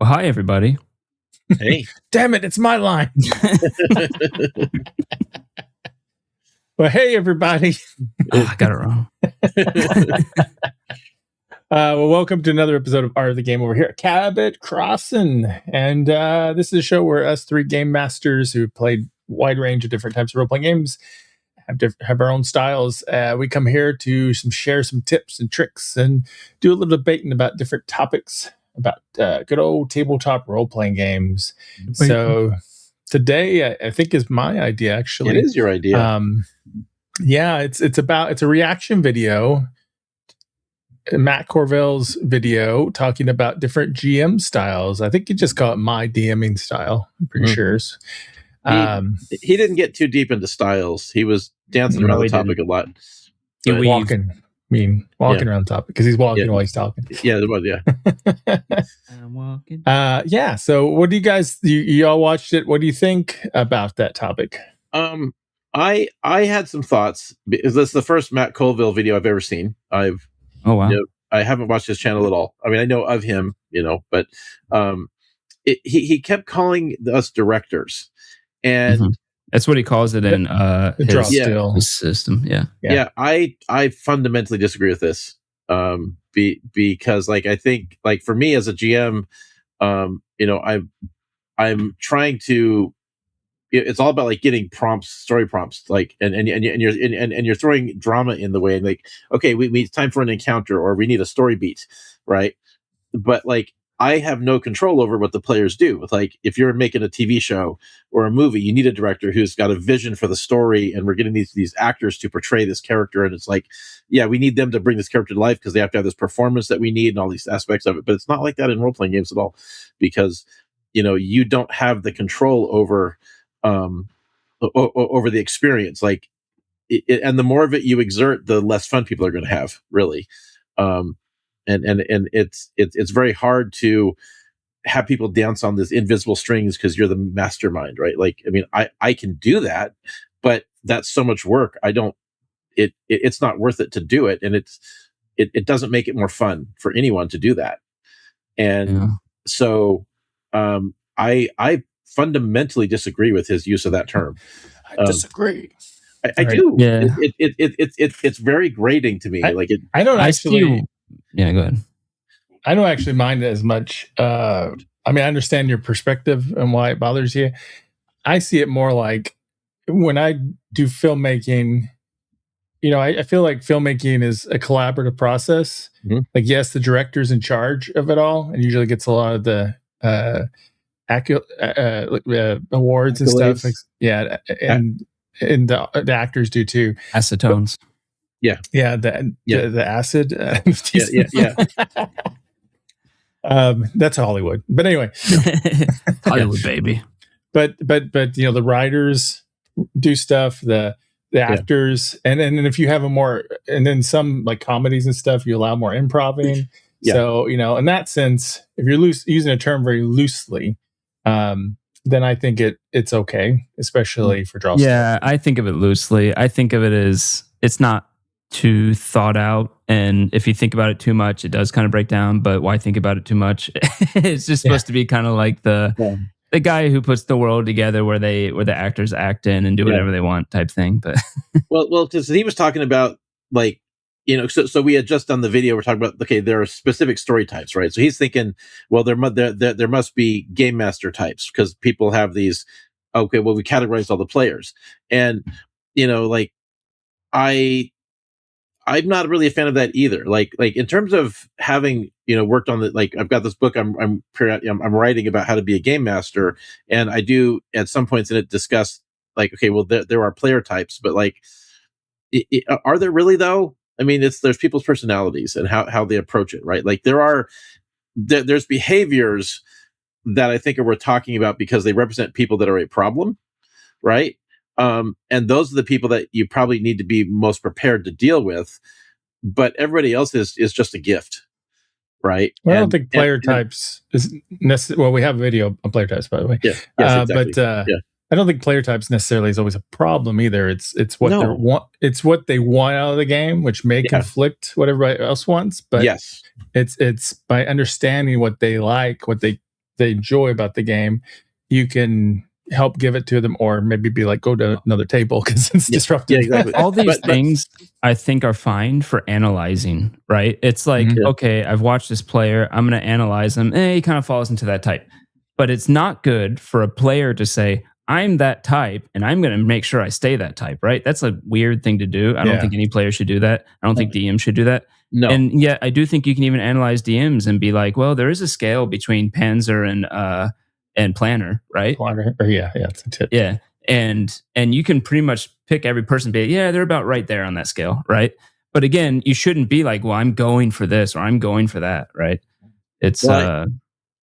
Well, hi, everybody. Hey. Damn it, it's my line. Well, hey, everybody. I got it wrong. Well, welcome to another episode of Art of the Game over here at Cabot Crossing. And this is a show where us three game masters who played a wide range of different types of role-playing games have our own styles. We come here to share some tips and tricks and do a little debating about different topics about good old tabletop role-playing games. So today, I think is my idea, actually. It is your idea. Yeah, it's a reaction video. Matt Colville's video talking about different GM styles. I think you just call it my DMing style. I'm pretty sure. He didn't get too deep into styles. He was dancing around the topic a lot. Walking around the topic because he's walking while he's talking. Yeah, it was. Yeah. I'm walking. Yeah. So, what do you guys? You all watched it? What do you think about that topic? I had some thoughts because this is the first Matt Colville video I've ever seen. Oh wow! I haven't watched his channel at all. I mean, I know of him, but he kept calling us directors, and that's what he calls it in his system. Yeah. I fundamentally disagree with this. Because I think for me as a GM, I'm trying to. It's all about getting story prompts, and you're throwing drama in the way, and okay, it's time for an encounter, or we need a story beat, right? But I have no control over what the players do. If you're making a TV show or a movie, you need a director who's got a vision for the story, and we're getting these actors to portray this character, and it's we need them to bring this character to life because they have to have this performance that we need and all these aspects of it. But it's not like that in role-playing games at all, because you don't have the control over the experience. And the more of it you exert, the less fun people are going to have, really. And it's very hard to have people dance on this invisible strings because you're the mastermind, right? I can do that, but that's so much work. It's not worth it to do it. And it doesn't make it more fun for anyone to do that. And so, I fundamentally disagree with his use of that term. I disagree. I do. Yeah. It's very grating to me. I don't actually. Yeah, go ahead. I don't actually mind it as much. I understand your perspective and why it bothers you. I see it more like when I do filmmaking. I feel like filmmaking is a collaborative process. Mm-hmm. Yes, the director's in charge of it all, and usually gets a lot of the awards and stuff. And the actors do too. Acetones. The acid. That's Hollywood. But anyway, Hollywood baby. But the writers do stuff. The actors, and if you have and then some comedies and stuff, you allow more improving. Yeah. So in that sense, if you're using a term very loosely, then I think it's okay, especially for draw. Yeah, I think of it loosely. I think of it as it's not too thought out, and if you think about it too much, it does kind of break down. But why think about it too much? It's just supposed to be kind of like the guy who puts the world together, where the actors act in and do whatever they want type thing. But well, because he was talking about so we had just done the video. We're talking about there are specific story types, right? So he's thinking, well, there must be game master types because people have these. Okay, well, we categorize all the players, and I'm not really a fan of that either. In terms of having worked on I've got this book I'm writing about how to be a game master, and I do at some points in it discuss there are player types, but are there really though? I mean, there's people's personalities and how they approach it, right? There's behaviors that I think are worth talking about because they represent people that are a problem, right? And those are the people that you probably need to be most prepared to deal with. But everybody else is just a gift, right? Well, I don't think player types is necessary. Well, we have a video on player types, by the way. Yeah, yes, exactly. But I don't think player types necessarily is always a problem either. It's what they want. It's what they want out of the game, which may conflict what everybody else wants. But it's by understanding what they like, what they they enjoy about the game, you can help give it to them, or maybe be like, go to another table because it's disruptive. Yeah, exactly. All these But things I think are fine for analyzing, right? It's like, Mhm. okay, I've watched this player, I'm going to analyze him. He kind of falls into that type. But it's not good for a player to say, I'm that type and I'm going to make sure I stay that type, right? That's a weird thing to do. I don't Yeah. think any player should do that. I don't think DM should do that. no, And yet I do think you can even analyze DMs and be like, well, there is a scale between Panzer and Planner, right? Or yeah, that's a tip. Yeah. And you can pretty much pick every person, be yeah, they're about right there on that scale, right? But again, you shouldn't be like, well, I'm going for this or I'm going for that, right? It's well,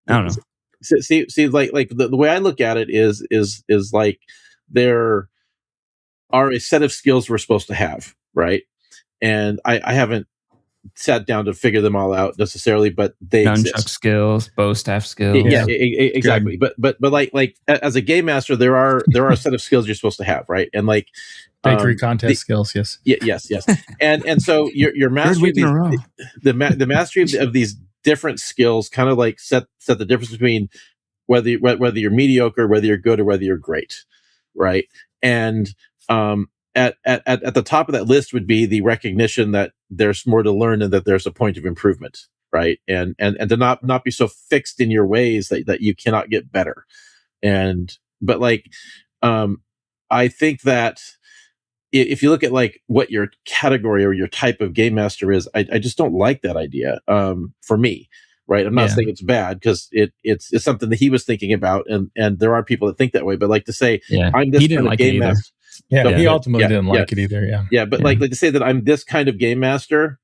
I don't know. see, like the way I look at it is like there are a set of skills we're supposed to have, right? And I haven't sat down to figure them all out necessarily, but they Nunchuck exist. skills, bow staff skills. Yeah, exactly. But like as a game master, there are a set of skills you're supposed to have, right? And like bakery contest skills, yes. Yes. And so your mastery of these, the mastery of these different skills kind of like set the difference between whether you're mediocre, whether you're good, or whether you're great, right? And at the top of that list would be the recognition that there's more to learn and that there's a point of improvement, right? And to not be so fixed in your ways that you cannot get better. But like I think that if you look at like what your category or your type of game master is, I just don't like that idea for me, right? I'm not saying it's bad, because it's something that he was thinking about, and there are people that think that way. But like to say, I'm this kind of game master. Yeah, he ultimately didn't like it either. Yeah, but like to say that I'm this kind of game master,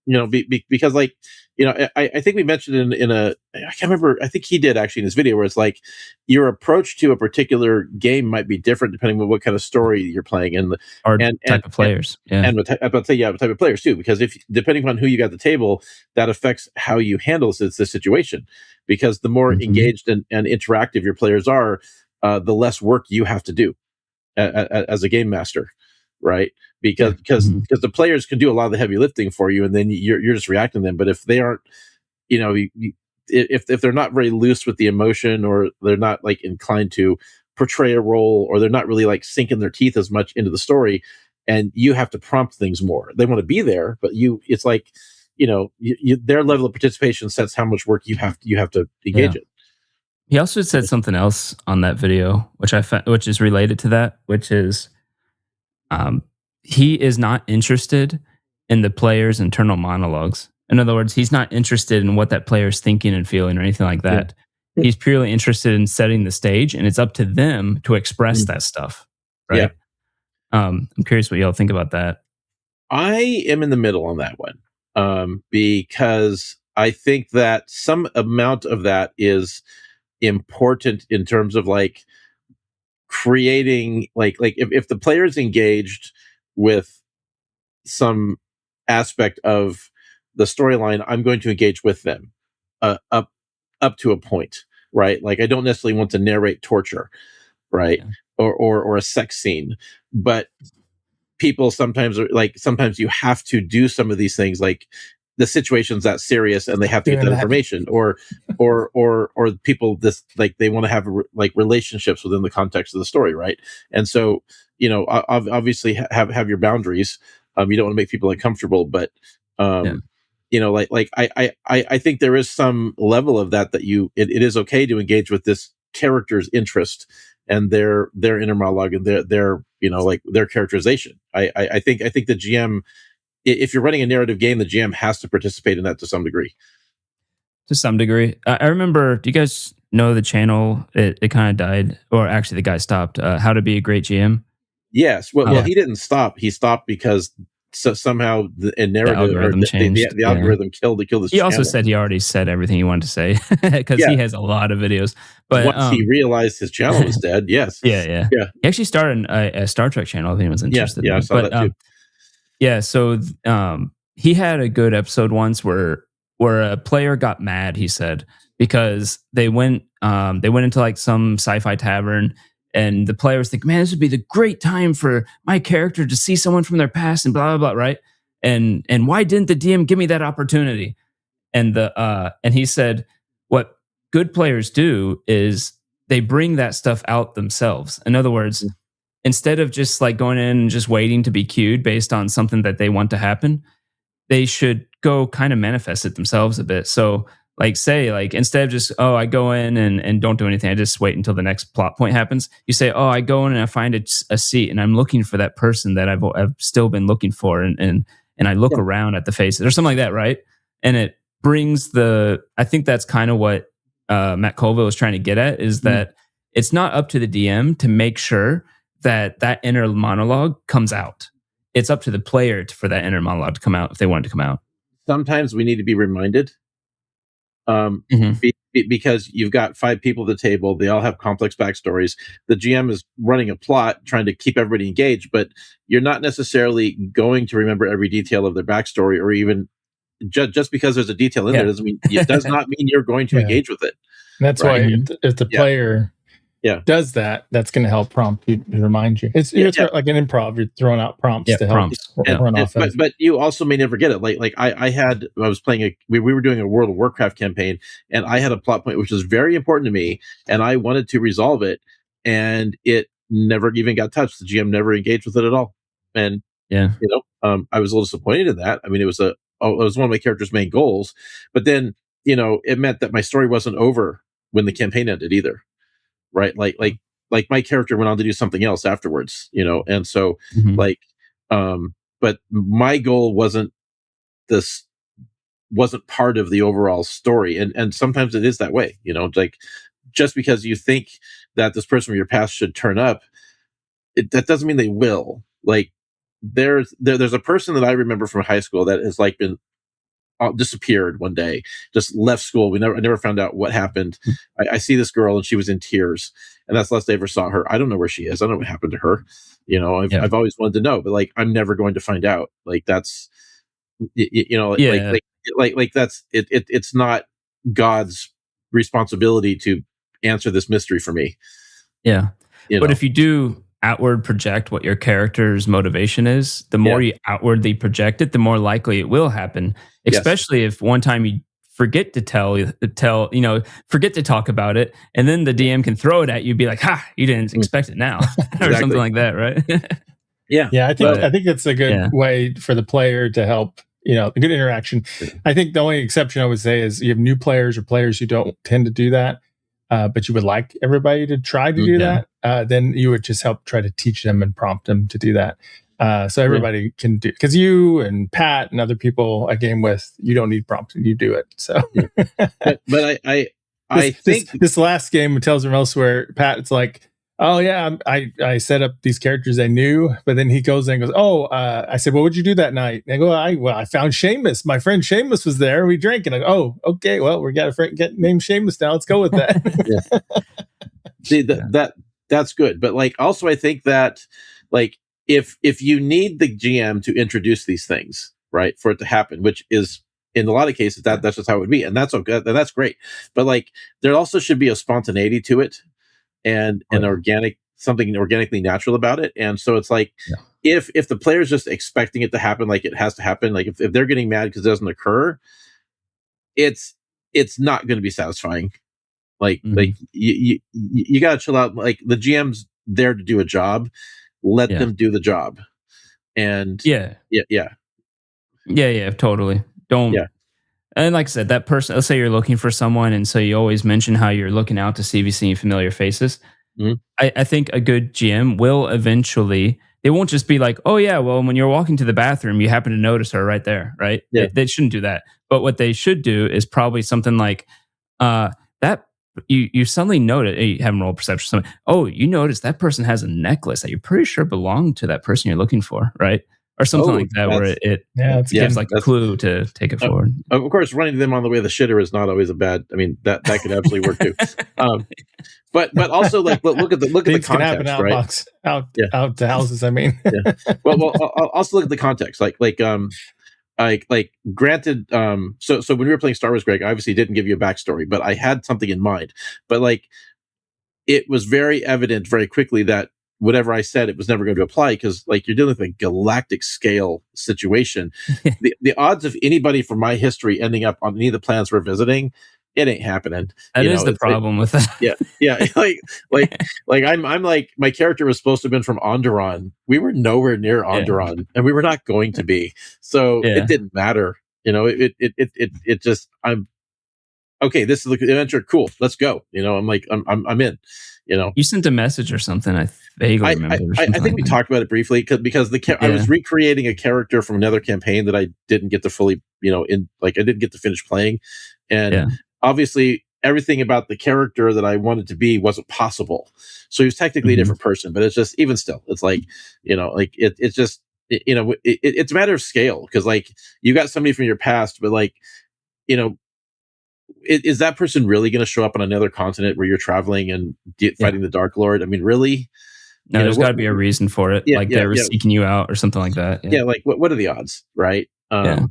because like, I think we mentioned in a, I can't remember, I think he did actually in his video, where it's like your approach to a particular game might be different depending on what kind of story you're playing and type of players. And the type of players too, because if depending on who you got at the table, that affects how you handle this situation. Because the more engaged and interactive your players are, the less work you have to do as a game master, right? Because the players can do a lot of the heavy lifting for you, and then you're just reacting to them. But if they aren't, if they're not very loose with the emotion, or they're not like inclined to portray a role, or they're not really like sinking their teeth as much into the story, and you have to prompt things more. They want to be there, but it's like, their level of participation sets how much work you have to engage in. He also said something else on that video, which is related to that, which is, he is not interested in the player's internal monologues. In other words, he's not interested in what that player's thinking and feeling or anything like that. Yeah. He's purely interested in setting the stage, and it's up to them to express that stuff. Right. Yeah. I'm curious what y'all think about that. I am in the middle on that one, because I think that some amount of that is important in terms of like creating like if the player is engaged with some aspect of the storyline, I'm going to engage with them up to a point, right? Like I don't necessarily want to narrate torture, right? Yeah. Or a sex scene, but people sometimes you have to do some of these things, like the situation's that serious and they have to get that information, or people this like they want to have like relationships within the context of the story, right? And so obviously have your boundaries. You don't want to make people uncomfortable, but I think there is some level of that it is okay to engage with this character's interest and their inner monologue and their characterization. I think the GM, if you're running a narrative game, the GM has to participate in that to some degree. To some degree. I remember, do you guys know the channel? It kind of died, or actually the guy stopped. How to Be a Great GM? Yes. Well, he didn't stop. He stopped because somehow the algorithm changed. The algorithm killed his He channel. also said he already said everything he wanted to say, because he has a lot of videos. But once he realized his channel was dead, yes. Yeah. He actually started a Star Trek channel if anyone's interested. Yeah, I saw that too. Yeah, so he had a good episode once where a player got mad, he said, because they went into like some sci-fi tavern, and the player was thinking, man, this would be the great time for my character to see someone from their past and blah, blah, blah, right? And why didn't the DM give me that opportunity? And and he said, what good players do is they bring that stuff out themselves. In other words, instead of just like going in and just waiting to be cued based on something that they want to happen, they should go kind of manifest it themselves a bit. So like say like instead of just, oh, I go in and don't do anything, I just wait until the next plot point happens. You say, oh, I go in and I find a seat and I'm looking for that person that I've still been looking for, and I look around at the faces or something like that, right? And it brings I think that's kind of what Matt Colville was trying to get at, is that it's not up to the DM to make sure that inner monologue comes out. It's up to the player for that inner monologue to come out if they want it to come out. Sometimes we need to be reminded, because you've got 5 people at the table. They all have complex backstories. The GM is running a plot, trying to keep everybody engaged, but you're not necessarily going to remember every detail of their backstory, or even just because there's a detail in there doesn't mean it does not mean you're going to engage with it. And that's why if the player does that, that's going to help prompt you, to remind you. It's like an improv. You're throwing out prompts to help run off. But you also may never get it. Like I was playing we were doing a World of Warcraft campaign, and I had a plot point which was very important to me, and I wanted to resolve it, and it never even got touched. The GM never engaged with it at all, and I was a little disappointed in that. I mean, it was one of my character's main goals, but then it meant that my story wasn't over when the campaign ended either. Right. Like my character went on to do something else afterwards, and so but my goal wasn't part of the overall story. And sometimes it is that way, like just because you think that this person from your past should turn up, that doesn't mean they will. Like there's a person that I remember from high school that has like been disappeared one day, just left school. I never found out what happened. I see this girl and she was in tears, and that's the last I ever saw her. I don't know where she is. I don't know what happened to her. I've always wanted to know, but like I'm never going to find out. Like that's like that's it. It's not God's responsibility to answer this mystery for me. Yeah, but if you do outward project what your character's motivation is, the more you outwardly project it, the more likely it will happen. Especially if one time you forget to forget to talk about it, and then the DM can throw it at you, be like, "Ha, you didn't expect it now," or something like that, right? Yeah. I think that's a good way for the player to help. A good interaction. I think the only exception I would say is you have new players or players who don't tend to do that. But you would like everybody to try to do that, then you would just help try to teach them and prompt them to do that. So everybody can do, because you and Pat and other people I game with, you don't need prompting, you do it. So, but I think this last game with Tales from Elsewhere, Pat, it's like, oh yeah, I set up these characters I knew, but then he goes and goes, I said, well, what'd you do that night? And I go, I found Seamus. My friend Seamus was there. We drank, and I go, oh, okay, well, we got a friend named Seamus now. Let's go with that. See, that's good, but like also I think that like if you need the GM to introduce these things, right, for it to happen, which is in a lot of cases that's just how it would be, and that's okay, and that's great. But like there also should be a spontaneity to it, and an something organically natural about it. And so it's like if the player's just expecting it to happen, like it has to happen, like if they're getting mad because it doesn't occur, it's not going to be satisfying. Like you got to chill out. Like the GM's there to do a job, let them do the job. And totally. Don't. And like I said, that person, let's say you're looking for someone, and so you always mention how you're looking out to see if you see familiar faces. I think a good GM will eventually, they won't just be like, oh yeah, well, when you're walking to the bathroom, you happen to notice her right there, right? They shouldn't do that. But what they should do is probably something like that. You suddenly notice, you have roll perception, something. Oh, you notice that person has a necklace that you're pretty sure belonged to that person you're looking for, right? Or something like that, where it gives like a clue to take it forward. Of course, running them on the way of the shitter is not always a bad. I mean, that could absolutely work too. But also like look at the context, right? Out to houses. I mean, Well, also look at the context. Like granted. So when we were playing Star Wars, Greg, I obviously didn't give you a backstory, but I had something in mind. But like, it was very evident very quickly that whatever I said, it was never going to apply, because like you're dealing with a galactic scale situation. The odds of anybody from my history ending up on any of the planets we're visiting it ain't happening. That You is know, the it's like, problem with that. yeah, like I'm like, my character was supposed to have been from Onderon. We were nowhere near Onderon, and we were not going to be. So Yeah. it didn't matter. You know, it just, I'm okay. This is the adventure. Cool, let's go. You know, I'm like, I'm in. You know, You sent a message or something. I vaguely remember. Or I something think we like that. talked about it briefly because I was recreating a character from another campaign that I didn't get to fully, you know, I didn't get to finish playing, and obviously everything about the character that I wanted to be wasn't possible. So he was technically a different person, but it's just, even still, it's like, you know, like it's just, you know, it's a matter of scale, because like you got somebody from your past, but like, you know, is that person really going to show up on another continent where you're traveling and fighting the Dark Lord? I mean, really? No, you there's got to be a reason for it. Like they were seeking you out or something like that. Yeah, like what are the odds, right? And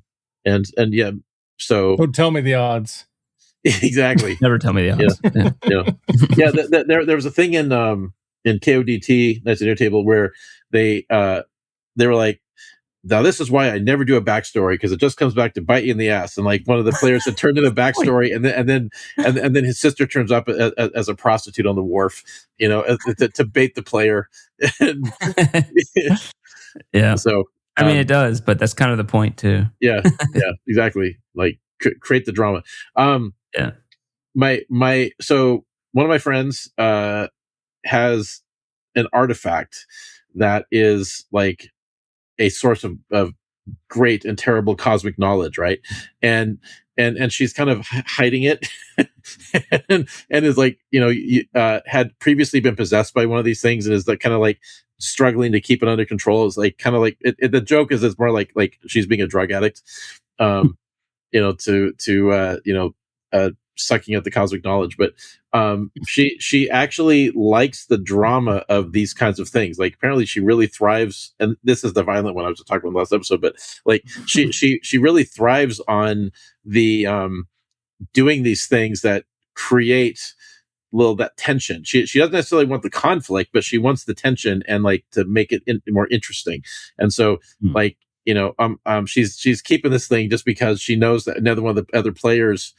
yeah, so Don't tell me the odds. Exactly. Never tell me the odds. There was a thing in KODT, that's a new table, where they were like, now this is why I never do a backstory, because it just comes back to bite you in the ass. And like one of the players had turned in a backstory, and then his sister turns up as a prostitute on the wharf, you know, to bait the player. Yeah. So I mean, it does, but that's kind of the point too. Yeah, exactly. Like create the drama. So one of my friends has an artifact that is like a source of great and terrible cosmic knowledge, right? And she's kind of hiding it, and is like, you know, had previously been possessed by one of these things, and is like kind of like struggling to keep it under control. It's like kind of like the joke is, it's more like she's being a drug addict, you know, to you know, sucking out the cosmic knowledge. But she actually likes the drama of these kinds of things. Like apparently she really thrives, and this is the violent one I was talking about in the last episode, but like she really thrives on the doing these things that create that tension. She doesn't necessarily want the conflict, but she wants the tension and like to make it more interesting. And so like, you know, she's keeping this thing just because she knows that another one of the other players,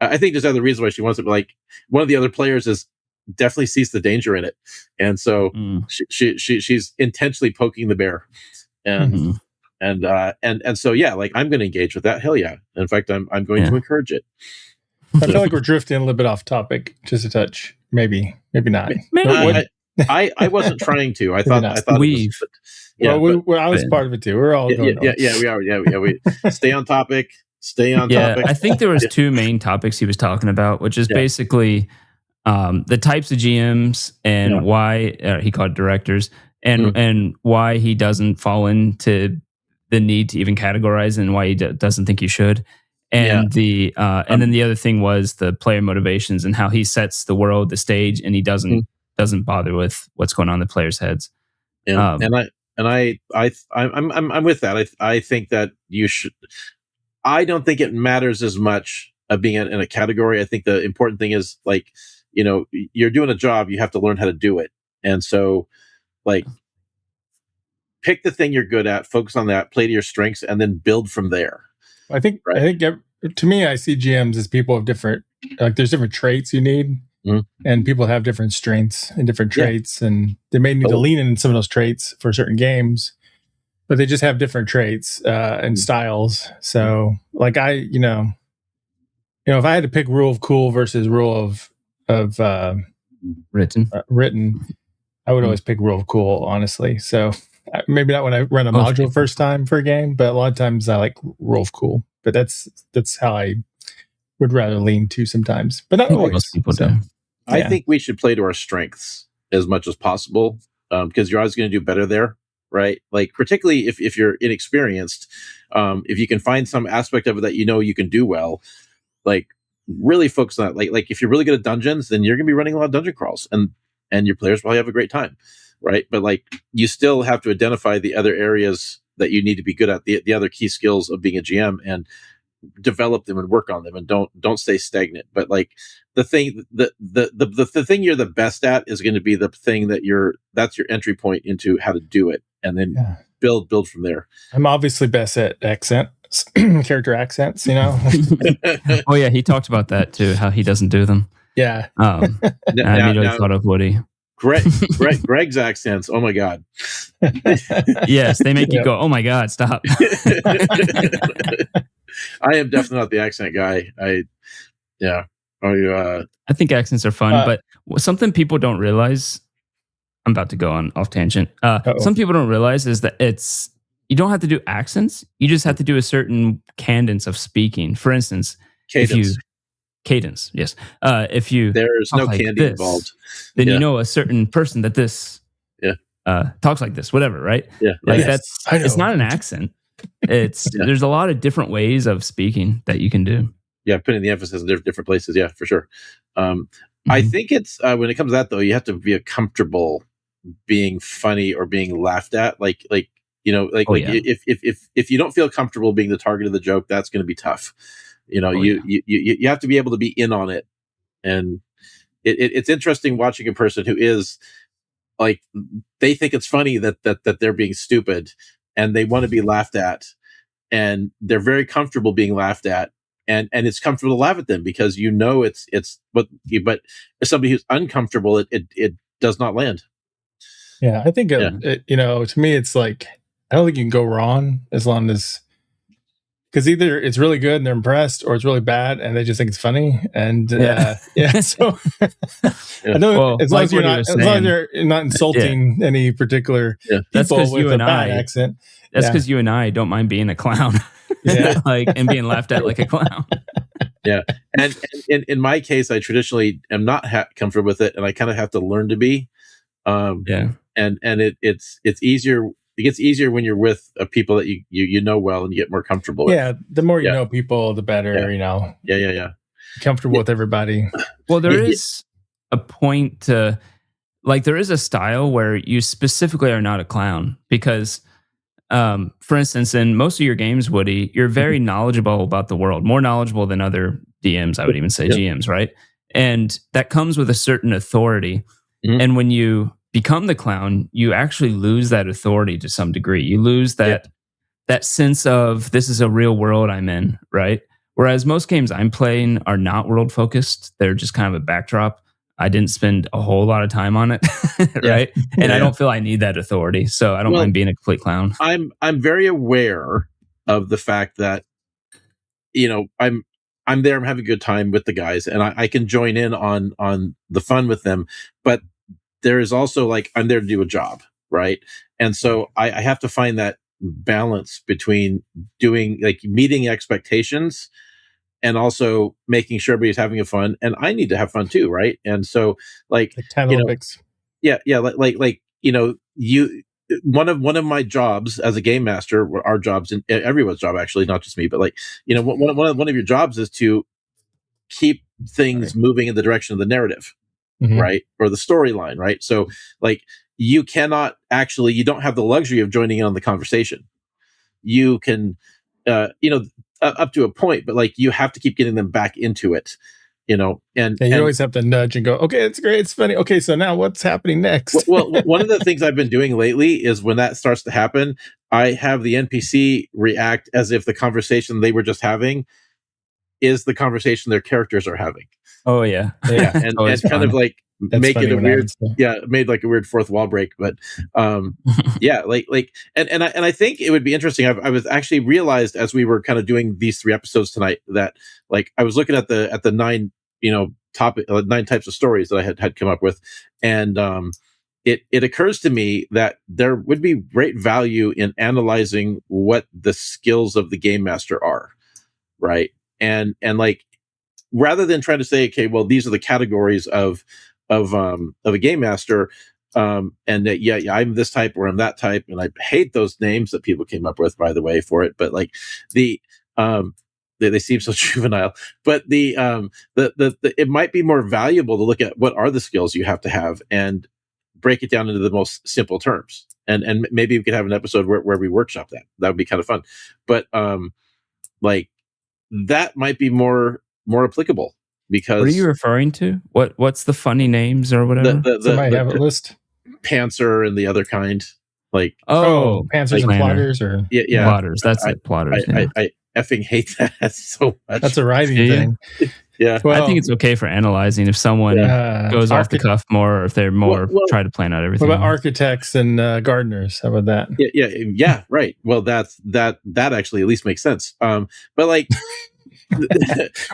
I think there's other reasons why she wants it, but like one of the other players is definitely sees the danger in it, and so she's intentionally poking the bear, and so yeah, like I'm going to engage with that. Hell yeah! In fact, I'm going to encourage it. I feel like we're drifting a little bit off topic, just a touch. Maybe not. I wasn't trying to. I thought we've. I was part of it too. We're all going. Yeah, we are. Yeah, we stay on topic. Stay on topic. I think there was two main topics he was talking about, which is basically the types of GMs and why he called it directors, and why he doesn't fall into the need to even categorize, and why he doesn't think you should. And and then the other thing was the player motivations and how he sets the world, the stage, and he doesn't bother with what's going on in the players' heads. I'm with that. I think that you should. I don't think it matters as much of being in a category. I think the important thing is, like, you know, you're doing a job, you have to learn how to do it. And so, like, pick the thing you're good at, focus on that, play to your strengths, and then build from there. I think to me, I see GMs as people of different, like there's different traits you need, and people have different strengths and different traits, and they may need to lean in some of those traits for certain games. But they just have different traits and styles. So, like you know, if I had to pick rule of cool versus rule of written, I would always pick rule of cool, honestly. So maybe not when I run a module first time for a game, but a lot of times I like rule of cool. But that's how I would rather lean to sometimes, but not always. Most people do. I think we should play to our strengths as much as possible, because you're always going to do better there. Right, like particularly if you're inexperienced, if you can find some aspect of it that you know you can do well, like really focus on that. Like if you're really good at dungeons, then you're gonna be running a lot of dungeon crawls, and your players probably have a great time, right? But like you still have to identify the other areas that you need to be good at, the other key skills of being a GM, and develop them and work on them, and don't stay stagnant. But like the thing the thing you're the best at is going to be the thing that's your entry point into how to do it, and then build from there. I'm obviously best at accent, character accents, you know. Oh yeah, he talked about that too. How he doesn't do them. Yeah. And I immediately thought of Woody. Greg's accents. Oh my god. Yes, they make you go, "Oh my god, stop." I am definitely not the accent guy. I think accents are fun, but something people don't realize. I'm about to go on off tangent. Some people don't realize is that you don't have to do accents. You just have to do a certain cadence of speaking. For instance, cadence, yes. If you there's no candy involved, then you know a certain person that this talks like this, whatever, right? Yeah, it's not an accent. It's there's a lot of different ways of speaking that you can do. Yeah, putting the emphasis in different places. Yeah, for sure. I think it's when it comes to that though, you have to be comfortable being funny or being laughed at. If you don't feel comfortable being the target of the joke, that's going to be tough. You have to be able to be in on it, and it's interesting watching a person who is like they think it's funny that they're being stupid and they want to be laughed at, and they're very comfortable being laughed at, and it's comfortable to laugh at them because it's but as somebody who's uncomfortable, it does not land. Yeah, I think to me it's like I don't think you can go wrong as long as because either it's really good and they're impressed, or it's really bad and they just think it's funny. And so I know as long as you're not insulting any particular people with a bad accent. That's because you and I don't mind being a clown, and being laughed at like a clown. Yeah, and in my case, I traditionally am not comfortable with it, and I kind of have to learn to be. And it's easier. It gets easier when you're with people that you know well and you get more comfortable with. Yeah, the more you know people, the better. Yeah. Comfortable with everybody. Well, there is a point to there is a style where you specifically are not a clown because. For instance, in most of your games, Woody, you're very knowledgeable about the world, more knowledgeable than other DMs, I would even say GMs, right? And that comes with a certain authority. Mm-hmm. And when you become the clown, you actually lose that authority to some degree. You lose that sense of this is a real world I'm in, right? Whereas most games I'm playing are not world focused. They're just kind of a backdrop. I didn't spend a whole lot of time on it, right? And I don't feel I need that authority, so I don't mind being a complete clown. I'm very aware of the fact that I'm there. I'm having a good time with the guys, and I can join in on the fun with them. But there is also I'm there to do a job, right? And so I have to find that balance between doing meeting expectations. And also making sure everybody's having a fun, and I need to have fun too, right? And so, Olympics. One of my jobs as a game master, our jobs, and everyone's job actually, not just me, but one of your jobs is to keep things moving in the direction of the narrative, right, or the storyline, right? So, you cannot actually, you don't have the luxury of joining in on the conversation. You can, up to a point, but you have to keep getting them back into it, and you always have to nudge and go, okay, it's great, it's funny, okay, so now what's happening next? Well, one of the things I've been doing lately is when that starts to happen, I have the NPC react as if the conversation they were just having is the conversation their characters are having. Oh yeah, and kind of make it a weird, made a weird fourth wall break, but and I think it would be interesting. I was actually realized as we were kind of doing these 3 episodes tonight that I was looking at the 9 9 types of stories that I had come up with, and it occurs to me that there would be great value in analyzing what the skills of the game master are, right? And rather than trying to say, okay, well, these are the categories of a game master, and that I'm this type or I'm that type, and I hate those names that people came up with, by the way, for it. But they seem so juvenile. But the it might be more valuable to look at what are the skills you have to have and break it down into the most simple terms. And maybe we could have an episode where we workshop that. That would be kind of fun. But that might be more applicable. Because what are you referring to? What's the funny names or whatever? Somebody have a list. Pantser and the other kind, pantsers and plotters, or plotters. That's it, plotters. effing hate that so much. That's a writing thing. Yeah. Well, I think it's okay for analyzing if someone goes off the cuff more, or if they're more try to plan out everything. What about architects and gardeners? How about that? Yeah, right. Well, that actually at least makes sense. But like, what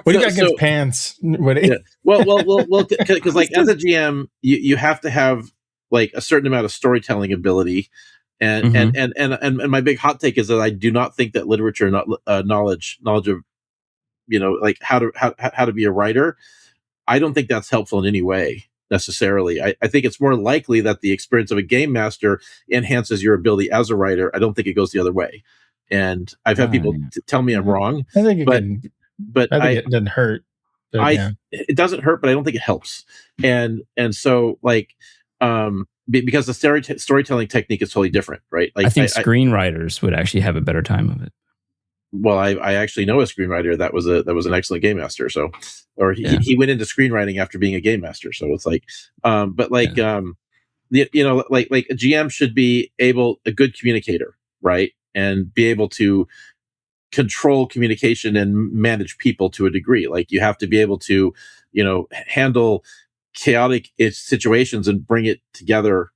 do you got against pants? Well, because like as a GM, you have to have like a certain amount of storytelling ability, and my big hot take is that I do not think that literature, knowledge of, like how to be a writer, I don't think that's helpful in any way necessarily. I think it's more likely that the experience of a game master enhances your ability as a writer. I don't think it goes the other way. And I've had people tell me I'm wrong. I think it doesn't hurt. It doesn't hurt, but I don't think it helps. And so like, because the storytelling technique is totally different, right? Like I think screenwriters would actually have a better time of it. Well, I actually know a screenwriter that was an excellent game master. So, or he went into screenwriting after being a game master. So it's like, but like, like a GM should be a good communicator, right? And be able to control communication and manage people to a degree. Like you have to be able to, handle chaotic situations and bring it together.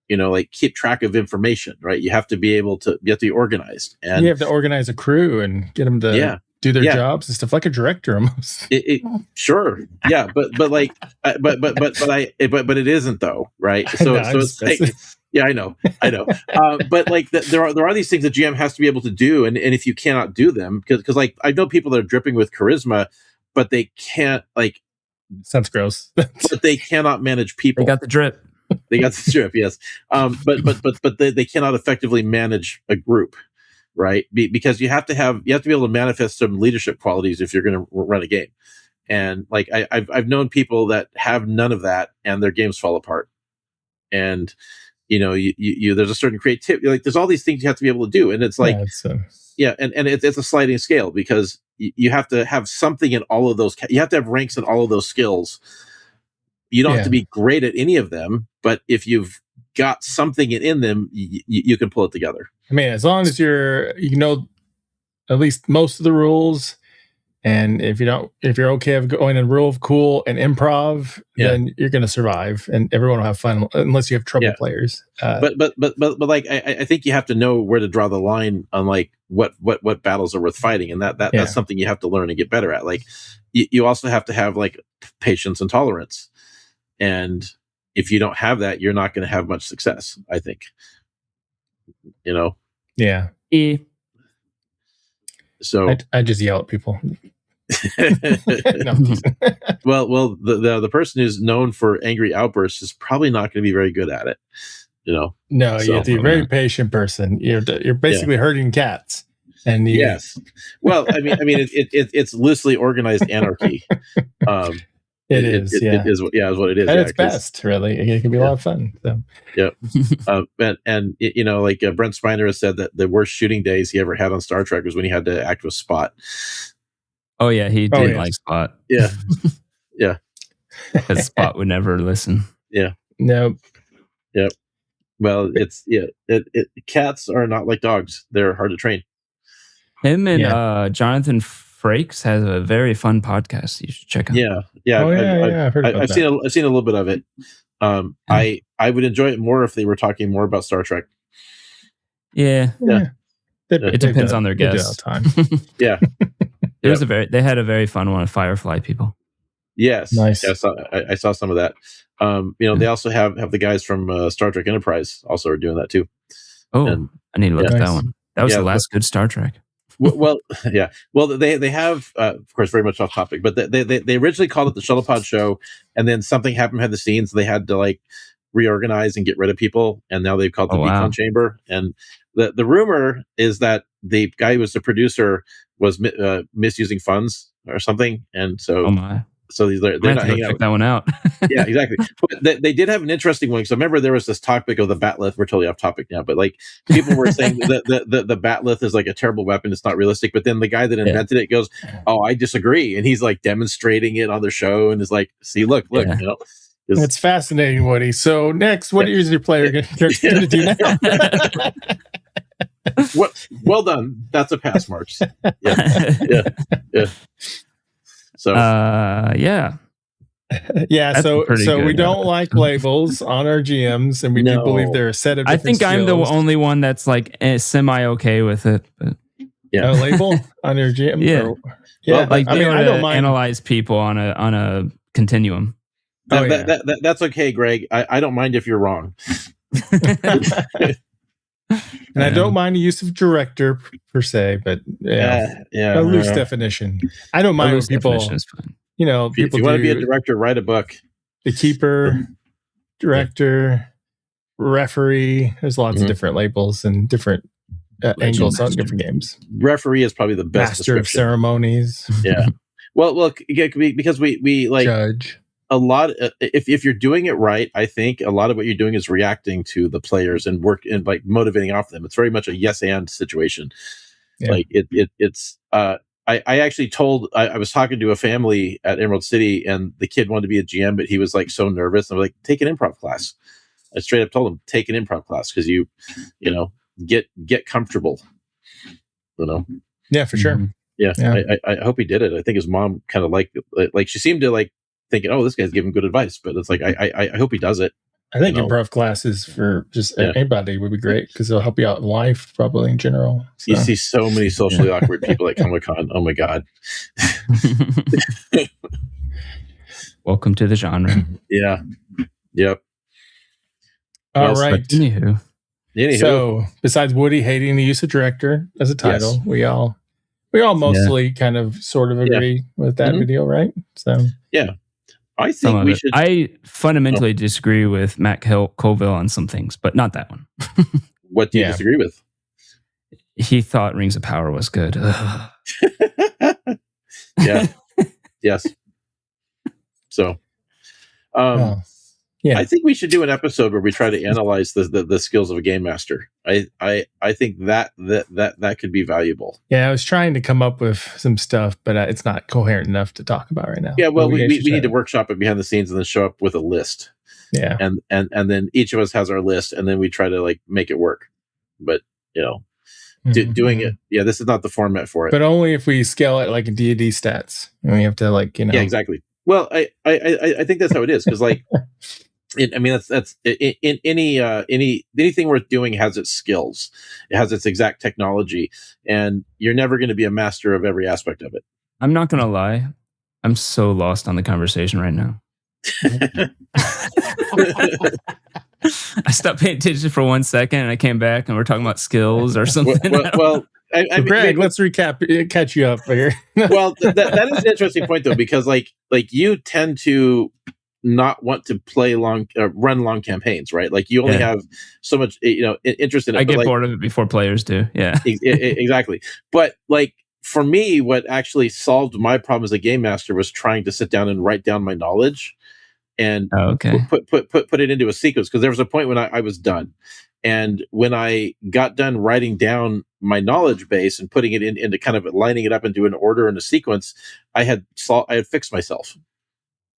Like keep track of information, right? You have to be organized, and you have to organize a crew and get them to do their jobs and stuff, like a director almost. Sure, yeah, but it isn't though, right? So it's like, I know. But like there are these things that GM has to be able to do, and if you cannot do them, because like I know people that are dripping with charisma, but they can't like. Sounds gross. But they cannot manage people. They got the drip. They got the drip, yes. But they cannot effectively manage a group, right? Because you have to be able to manifest some leadership qualities if you're going to run a game. And like I've known people that have none of that, and their games fall apart. And you there's a certain creativity, like there's all these things you have to be able to do, and it's like and it's a sliding scale, because you have to have something in all of those. You have to have ranks in all of those skills. You don't have to be great at any of them, but if you've got something in them, you can pull it together. I mean, as long as you know at least most of the rules, and if you're okay with going in rule of cool and improv, then you're going to survive, and everyone will have fun, unless you have trouble players. But like I think you have to know where to draw the line on like what battles are worth fighting, and that's something you have to learn and get better at. Like you also have to have like patience and tolerance. And if you don't have that, you're not going to have much success, I think. Yeah. So I just yell at people. Well, the person who's known for angry outbursts is probably not going to be very good at it. No, you have to be a very patient person. You're basically herding cats. And yes. Well, I mean, it's loosely organized anarchy. It is what it is. At its best, really. It can be a lot of fun. So. Yep. And like Brent Spiner has said that the worst shooting days he ever had on Star Trek was when he had to act with Spot. Oh yeah, he didn't like Spot. Yeah, yeah. Because Spot would never listen. Yeah. Nope. Yep. Well, cats are not like dogs. They're hard to train. Oh, Him and Jonathan Frakes has a very fun podcast you should check out. Yeah. I've heard about that. I've seen a little bit of it. I would enjoy it more if they were talking more about Star Trek. Yeah. It depends on their guests. Yeah. They had a very fun one with Firefly people. Yes. Nice. Yeah, I saw some of that. They also have the guys from Star Trek Enterprise also are doing that too. Oh, I need to look at that one. That was the last good Star Trek. Well, yeah. Well, they have, of course, very much off topic, but they originally called it the Shuttlepod Show, and then something happened behind the scenes. They had to like reorganize and get rid of people, and now they've called it the Beacon Chamber. And the rumor is that the guy who was the producer was misusing funds or something, and so so they're not hanging out. Check that one out. Yeah, exactly. But they did have an interesting one. So remember, there was this topic of the batleth. We're totally off topic now, but like people were saying that the batleth is like a terrible weapon. It's not realistic. But then the guy that invented it goes, "Oh, I disagree," and he's like demonstrating it on their show and is like, "See, look, Yeah. It's fascinating, Woody. So next, what is your player going to do now? Well done. That's a pass, Marks. Yeah. So yeah. Yeah, That's so pretty we good. don't like labels on our GMs, and we do believe there are a set of I different think I'm the skills. only one that's like semi okay with it. But yeah, A label on your GM. Yeah. Yeah. like I mean, I don't mind. analyze people on a continuum. That's okay, Greg. I don't mind if you're wrong. And I don't mind the use of director per se, but a loose definition. I don't mind when people, is fine. people if you want to be a director, write a book. The keeper, director, referee. There's lots of different labels and different angles on different games. Referee is probably the best. Master of ceremonies. Yeah. Well, look, because we like judge. A lot. If you're doing it right, I think a lot of what you're doing is reacting to the players and work and like motivating off them. It's very much a yes and situation. Yeah. Like it's. I actually told I was talking to a family at Emerald City, and the kid wanted to be a GM, but he was like so nervous. I was like, take an improv class. I straight up told him, take an improv class because you get comfortable. Yeah, for sure. Yeah. I hope he did it. I think his mom kind of like she seemed to like thinking, oh, this guy's giving good advice, but it's like I hope he does it. I think improv classes for just anybody would be great because they'll help you out in life, probably in general. So. You see so many socially awkward people at Comic-Con. Oh my God. Welcome to the genre. Yeah. Yep. All right. Anywho. So besides Woody hating the use of director as a title, we all mostly kind of sort of agree with that video, right? So yeah. I think we should. I fundamentally disagree with Matt Colville on some things, but not that one. What do you disagree with? He thought Rings of Power was good. Yeah. Yes. So, I think we should do an episode where we try to analyze the skills of a game master. I think that could be valuable. Yeah, I was trying to come up with some stuff, but it's not coherent enough to talk about right now. Yeah, well, we need to workshop it behind the scenes and then show up with a list. Yeah, and then each of us has our list, and then we try to like make it work. But doing it, this is not the format for it. But only if we scale it like a D&D stats, and we have to Yeah, exactly. Well, I think that's how it is because like. That's in anything worth doing has its skills. It has its exact technology, and you're never going to be a master of every aspect of it. I'm not going to lie. I'm so lost on the conversation right now. I stopped paying attention for 1 second, and I came back, and we're talking about skills or something. Well, Greg, let's catch you up here. Well, that is an interesting point though, because like you tend to not want to run long campaigns, right? Like you only have so much, interest in it. I get bored of it before players do. Yeah, exactly. But like for me, what actually solved my problem as a game master was trying to sit down and write down my knowledge and put it into a sequence. Because there was a point when I was done, and when I got done writing down my knowledge base and putting it into kind of lining it up into an order and a sequence, I had fixed myself.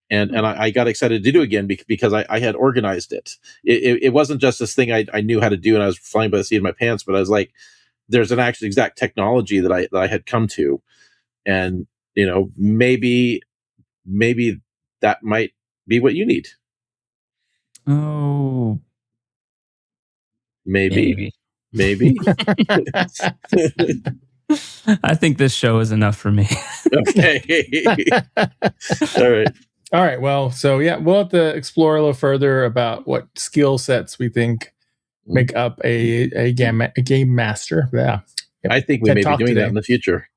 And I got excited to do again because I had organized it. It wasn't just this thing I knew how to do and I was flying by the seat of my pants, but I was like, there's an actual exact technology that I had come to, and maybe that might be what you need. Oh, maybe. I think this show is enough for me. Okay. All right. Well, so we'll have to explore a little further about what skill sets we think make up a game master. Yeah. Yep. I think we may be doing that in the future.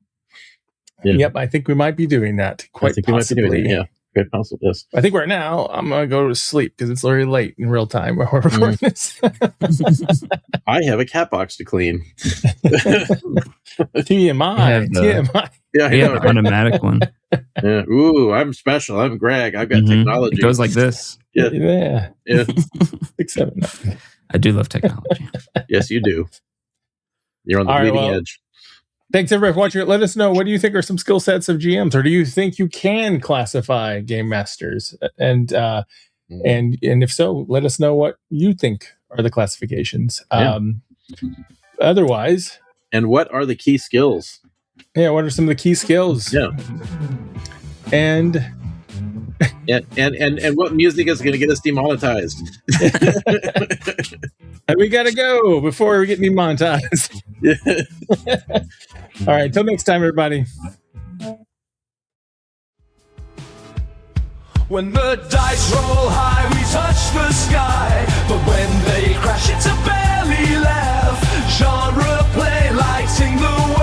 Yeah. Yep. I think we might be doing that quite possibly. Yeah. Quite possible. Yes. I think right now I'm going to go to sleep because it's already late in real time where we're recording this. I have a cat box to clean. TMI. Yeah, I have an automatic one. Yeah. Ooh, I'm special. I'm Greg. I've got technology. It goes like this. Yeah. 6, 7. I do love technology. Yes, you do. You're on the bleeding edge. Thanks everybody for watching. Let us know, what do you think are some skill sets of GMs, or do you think you can classify game masters? And if so, let us know what you think are the classifications. otherwise. And what are the key skills? Yeah, what are some of the key skills? Yeah. And what music is going to get us demonetized? And we got to go before we get demonetized. All right, till next time, everybody. When the dice roll high, we touch the sky. But when they crash, it's a belly laugh. Genre play, lighting the way.